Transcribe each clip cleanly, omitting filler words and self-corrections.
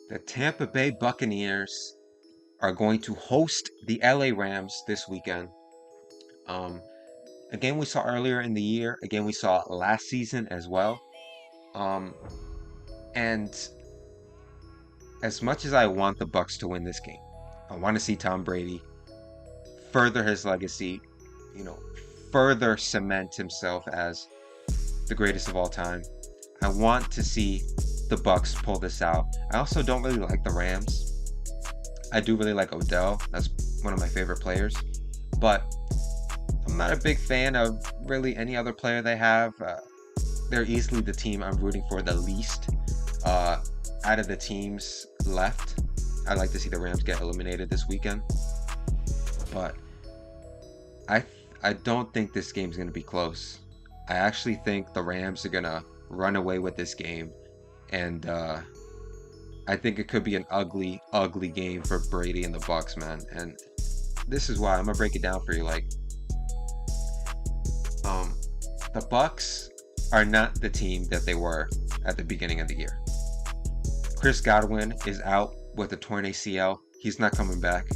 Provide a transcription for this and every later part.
The Tampa Bay Buccaneers are going to host the LA Rams this weekend. Um, a game we saw earlier in the year, a game we saw last season as well. Um, and as much as I want the Bucs to win this game, I want to see Tom Brady further his legacy, you know, further cement himself as the greatest of all time. I want to see the Bucs pull this out. I also don't really like the Rams. I do really like Odell. That's one of my favorite players. But I'm not a big fan of really any other player they have. They're easily the team I'm rooting for the least out of the teams left. I'd like to see the Rams get eliminated this weekend. But I don't think this game's going to be close. I actually think the Rams are going to run away with this game. And I think it could be an ugly, ugly game for Brady and the Bucs, man. And this is why I'm going to break it down for you. Like, the Bucs are not the team that they were at the beginning of the year. Chris Godwin is out with a torn ACL. He's not coming back.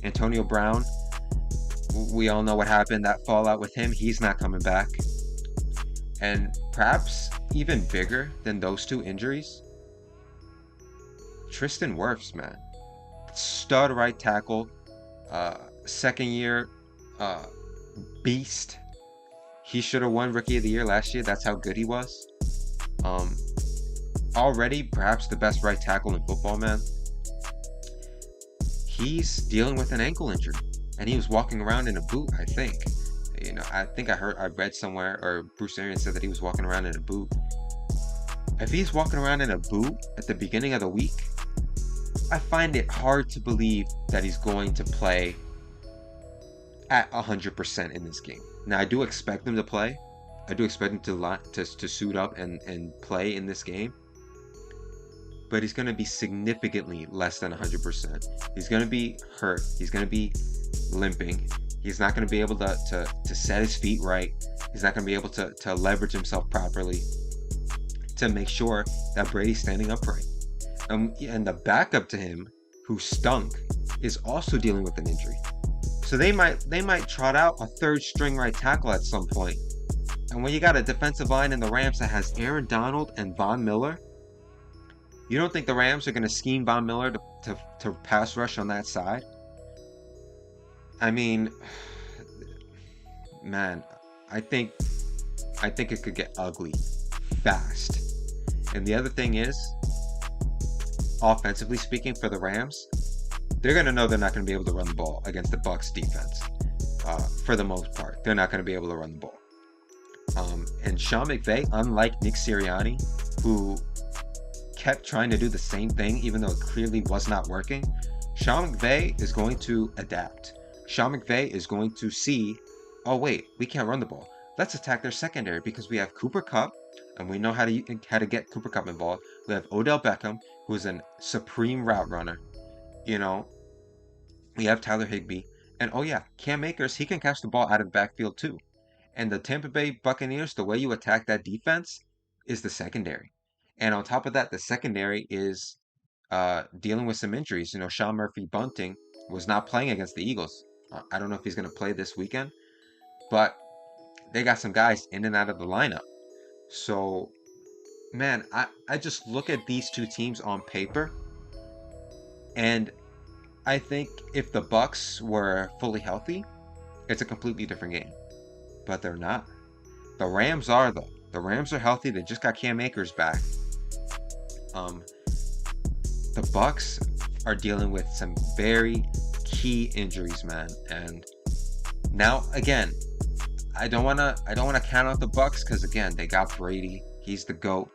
Antonio Brown, we all know what happened, that fallout with him. He's not coming back. And perhaps even bigger than those two injuries, Tristan Wirfs, man. Stud right tackle, second year beast. He should have won Rookie of the Year last year. That's how good he was. Already perhaps the best right tackle in football, man. He's dealing with an ankle injury, and he was walking around in a boot, I think. You know, I read somewhere, or Bruce Arians said that he was walking around in a boot. If he's walking around in a boot at the beginning of the week, I find it hard to believe that he's going to play at 100% in this game. Now, I do expect him to play. I do expect him to suit up and play in this game. But he's going to be significantly less than 100%. He's going to be hurt. He's going to be limping. He's not going to be able to set his feet right. He's not going to be able to leverage himself properly to make sure that Brady's standing upright. And the backup to him, who stunk, is also dealing with an injury. So they might trot out a third string right tackle at some point. And when you got a defensive line in the Rams that has Aaron Donald and Von Miller, you don't think the Rams are going to scheme Von Miller to pass rush on that side? I mean, man, I think it could get ugly fast. And the other thing is, offensively speaking, for the Rams, they're going to know they're not going to be able to run the ball against the Bucs defense. For the most part, they're not going to be able to run the ball. And Sean McVay, unlike Nick Sirianni, who kept trying to do the same thing even though it clearly was not working, Sean McVay is going to adapt. Sean McVay is going to see, oh wait, we can't run the ball. Let's attack their secondary because we have Cooper Kupp, and we know how to get Cooper Kupp involved. We have Odell Beckham, who is a supreme route runner. You know, we have Tyler Higbee, and oh yeah, Cam Akers, he can catch the ball out of the backfield too. And the Tampa Bay Buccaneers, the way you attack that defense is the secondary. And on top of that, the secondary is dealing with some injuries. You know, Sean Murphy-Bunting was not playing against the Eagles. I don't know if he's going to play this weekend, but they got some guys in and out of the lineup. So, man, I just look at these two teams on paper, and I think if the Bucs were fully healthy, it's a completely different game. But they're not. The Rams are, though. The Rams are healthy. They just got Cam Akers back. The Bucs are dealing with some very key injuries, man. And now, again, I don't wanna count out the Bucs because, again, they got Brady. He's the GOAT.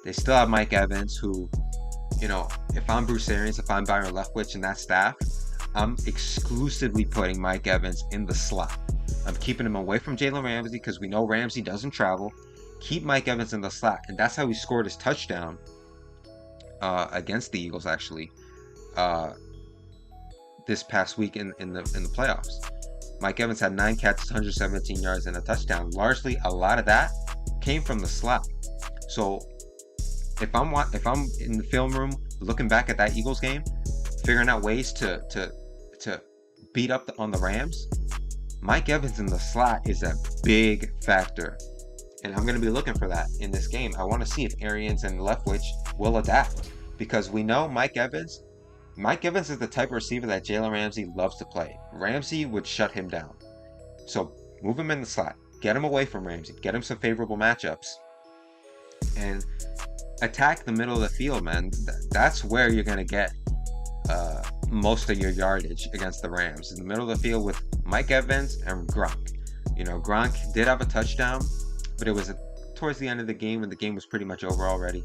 They still have Mike Evans, who, you know, if I'm Bruce Arians, if I'm Byron Leftwich and that staff, I'm exclusively putting Mike Evans in the slot. I'm keeping him away from Jalen Ramsey because we know Ramsey doesn't travel. Keep Mike Evans in the slot, and that's how he scored his touchdown against the Eagles, actually, this past week in the playoffs. Mike Evans had 9 catches, 117 yards, and a touchdown. Largely, a lot of that came from the slot. So if I'm in the film room looking back at that Eagles game, figuring out ways to beat up on the Rams, Mike Evans in the slot is a big factor. And I'm going to be looking for that in this game. I want to see if Arians and Leftwich will adapt. Because we know Mike Evans is the type of receiver that Jalen Ramsey loves to play. Ramsey would shut him down. So move him in the slot. Get him away from Ramsey. Get him some favorable matchups. And attack the middle of the field, man. That's where you're going to get most of your yardage against the Rams. In the middle of the field with Mike Evans and Gronk. You know, Gronk did have a touchdown, but it was towards the end of the game when the game was pretty much over already.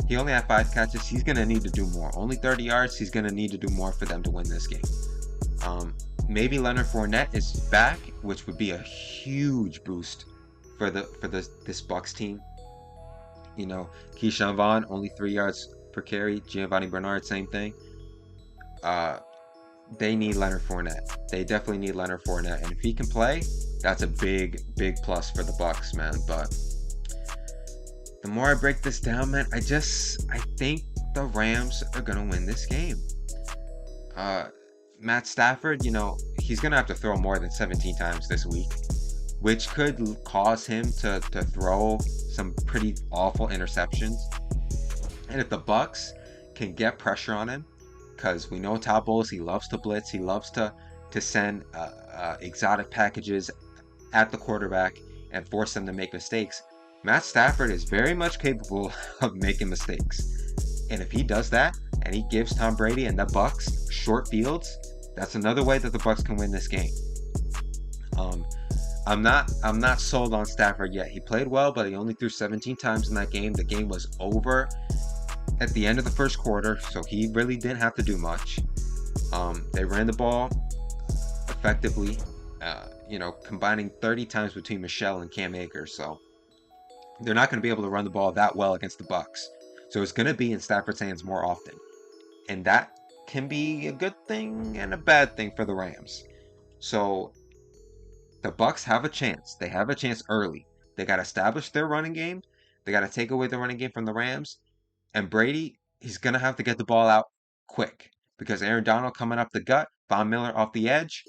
He only had 5 catches. He's going to need to do more. Only 30 yards. He's going to need to do more for them to win this game. Maybe Leonard Fournette is back, which would be a huge boost for this Bucs team. You know, Keyshawn Vaughn, only 3 yards per carry. Giovanni Bernard, same thing. They need Leonard Fournette. They definitely need Leonard Fournette. And if he can play, that's a big, big plus for the Bucs, man. But the more I break this down, man, I think the Rams are going to win this game. Matt Stafford, you know, he's going to have to throw more than 17 times this week, which could cause him to throw some pretty awful interceptions. And if the Bucs can get pressure on him, because we know Todd Bowles, he loves to blitz, he loves to send exotic packages at the quarterback and force them to make mistakes. Matt Stafford is very much capable of making mistakes. And if he does that, and he gives Tom Brady and the Bucs short fields, that's another way that the Bucs can win this game. I'm not sold on Stafford yet. He played well, but he only threw 17 times in that game. The game was over at the end of the first quarter, so he really didn't have to do much. They ran the ball effectively, you know, combining 30 times between Michelle and Cam Akers. So they're not going to be able to run the ball that well against the Bucs. So it's going to be in Stafford's hands more often. And that can be a good thing and a bad thing for the Rams. So the Bucs have a chance. They have a chance early. They got to establish their running game. They got to take away the running game from the Rams. And Brady, he's going to have to get the ball out quick. Because Aaron Donald coming up the gut, Von Miller off the edge,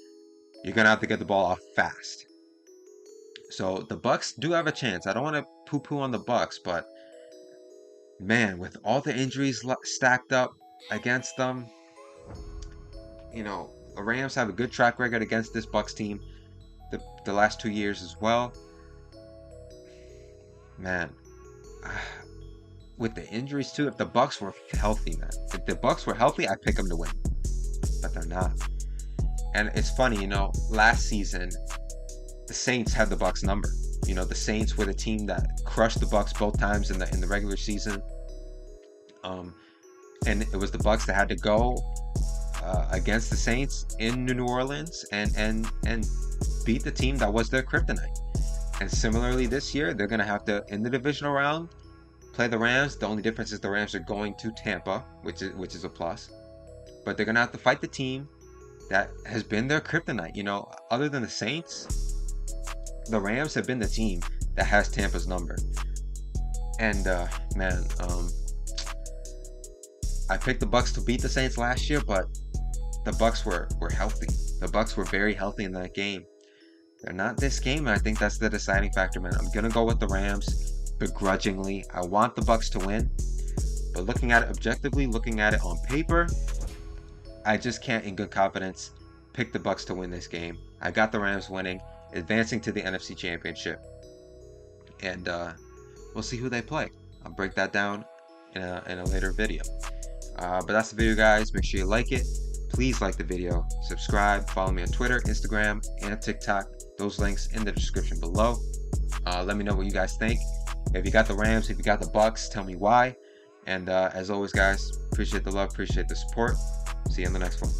you're going to have to get the ball off fast. So the Bucs do have a chance. I don't want to poo-poo on the Bucs, but man, with all the injuries stacked up against them, you know, the Rams have a good track record against this Bucs team the last 2 years as well. Man, with the injuries too, if the Bucs were healthy, man, if the Bucs were healthy, I'd pick them to win, but they're not. And it's funny, you know, last season the Saints had the Bucs number. You know, the Saints were the team that crushed the Bucs both times in the regular season. And it was the Bucs that had to go against the Saints in New Orleans and beat the team that was their kryptonite. And similarly this year, they're going to have to, in the divisional round, play the Rams. The only difference is the Rams are going to Tampa, which is a plus. But they're going to have to fight the team that has been their kryptonite. You know, other than the Saints, the Rams have been the team that has Tampa's number. And man, I picked the Bucs to beat the Saints last year, but the Bucs were healthy. The Bucs were very healthy in that game. They're not this game, and I think that's the deciding factor, man. I'm gonna go with the Rams begrudgingly. I want the Bucs to win, but looking at it objectively, looking at it on paper, I just can't, in good confidence, pick the Bucs to win this game. I got the Rams winning, advancing to the NFC Championship, and we'll see who they play. I'll break that down in a later video. But that's the video, guys. Make sure you like it. Please like the video, subscribe, follow me on Twitter, Instagram, and TikTok. Those links in the description below. Let me know what you guys think. If you got the Rams, if you got the Bucs, tell me why. And as always, guys, appreciate the love, appreciate the support. See you in the next one.